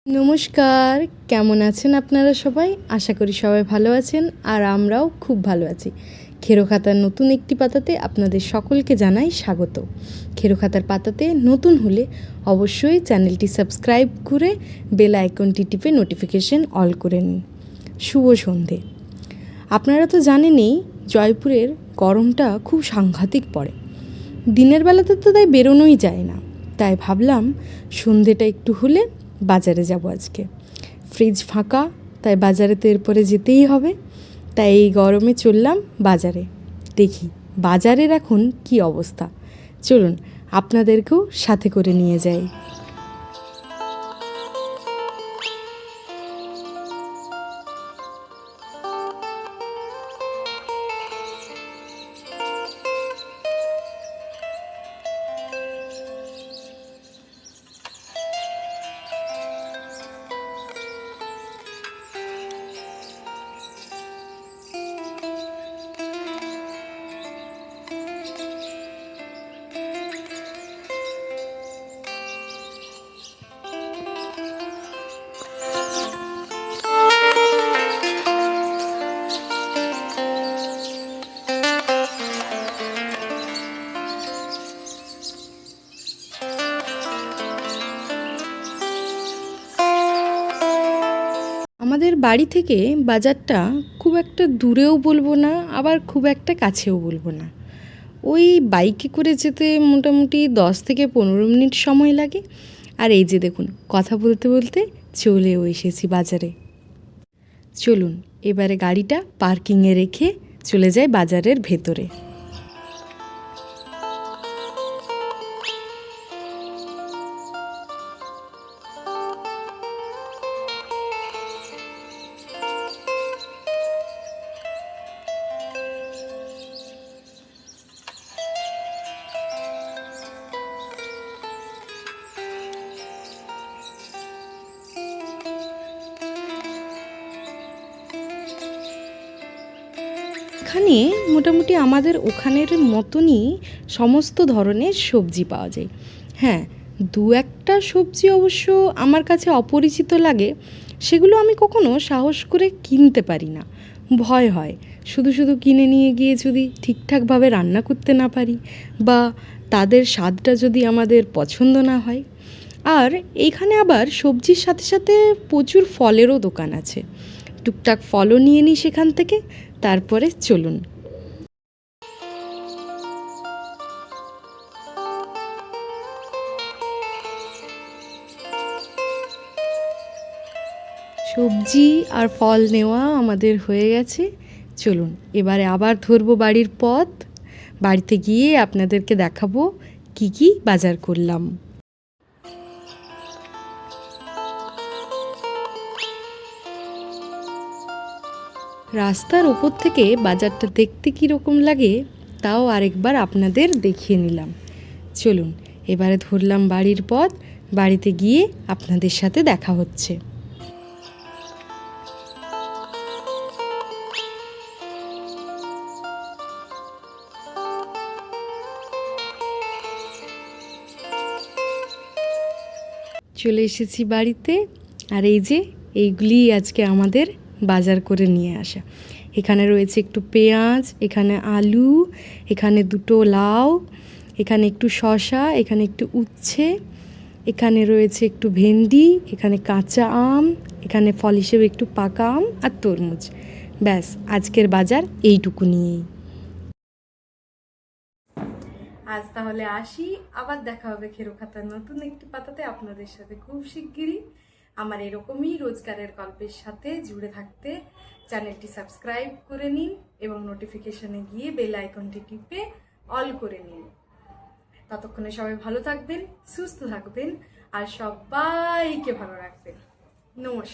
নমস্কার, কেমন আছেন আপনারা সবাই? আশা করি সবাই ভালো আছেন আর আমরাও খুব ভালো আছি। খেরো খাতার নতুন একটি পাতাতে আপনাদের সকলকে জানাই স্বাগত। খেরো খাতার পাতাতে নতুন হলে অবশ্যই চ্যানেলটি সাবস্ক্রাইব করে বেল আইকনটি টিপে নোটিফিকেশন অল করে নিন। শুভ সন্ধে। আপনারা তো জানেনই জয়পুরের গরমটা খুব সাংঘাতিক পড়ে। দিনের বেলাতে তো তাই বেরোনোই যায় না, তাই ভাবলাম সন্ধেটা একটু হলে বাজারে যাব আজকে। ফ্রিজ ফাঁকা, তাই বাজারে তো এরপরে যেতেই হবে। তাই এই গরমে চললাম বাজারে। দেখি বাজারের এখন কি অবস্থা। চলুন আপনাদেরকেও সাথে করে নিয়ে যাই। আমাদের বাড়ি থেকে বাজারটা খুব একটা দূরেও বলবো না, আবার খুব একটা কাছেও বলবো না। ওই বাইকে করে যেতে মোটামুটি 10 থেকে 15 মিনিট সময় লাগে। আর এই যে দেখুন, কথা বলতে বলতে চলেও এসেছি বাজারে। চলুন এবারে গাড়িটা পার্কিংয়ে রেখে চলে যাই বাজারের ভেতরে। এখানে মোটামুটি আমাদের ওখানের মতনই সমস্ত ধরনের সবজি পাওয়া যায়। হ্যাঁ, দু একটা সবজি অবশ্য আমার কাছে অপরিচিত লাগে, সেগুলো আমি কখনো সাহস করে কিনতে পারি না। ভয় হয় শুধু শুধু কিনে নিয়ে গিয়ে যদি ঠিকঠাকভাবে রান্না করতে না পারি, বা তাদের স্বাদটা যদি আমাদের পছন্দ না হয়। আর এইখানে আবার সবজির সাথে সাথে প্রচুর ফলেরও দোকান আছে। টুকটাক ফলও নিয়ে নিই সেখান থেকে। তারপরে চলুন। সবজি আর ফল নেওয়া আমাদের হয়ে গেছে। চলুন এবারে আবার ধরবো বাড়ির পথ। বাড়িতে গিয়ে আপনাদেরকে দেখাবো কি কি বাজার করলাম। রাস্তার ওপর থেকে বাজারটা দেখতে কীরকম লাগে তাও আরেকবার আপনাদের দেখিয়ে নিলাম। চলুন এবারে ধরলাম বাড়ির পথ। বাড়িতে গিয়ে আপনাদের সাথে দেখা হচ্ছে। চলে এসেছি বাড়িতে। আর এই যে এইগুলি আজকে আমাদের বাজার করে নিয়ে আসা। এখানে রয়েছে একটু পেঁয়াজ, এখানে আলু, এখানে দুটো লাউ, এখানে একটু শসা, এখানে একটু উচ্ছে, এখানে রয়েছে একটু ভেন্ডি, এখানে কাঁচা আম, এখানে ফল হিসেবে একটু পাকা আম আর তরমুজ। ব্যাস, আজকের বাজার এইটুকু নিয়েই। আজ তাহলে আসি, আবার দেখা হবে খেরো খাতার নতুন একটি পাতাতে আপনাদের সাথে খুব শিগগিরই। আমার এরকমই রোজগারের গল্পের সাথে জুড়ে থাকতে চ্যানেলটি সাবস্ক্রাইব করে নিন এবং নোটিফিকেশনে গিয়ে বেল আইকনটি টিপে অল করে নিন। ততক্ষণে সবাই ভালো থাকবেন, সুস্থ থাকবেন আর সবাইকে ভালো রাখবেন। নমস্কার।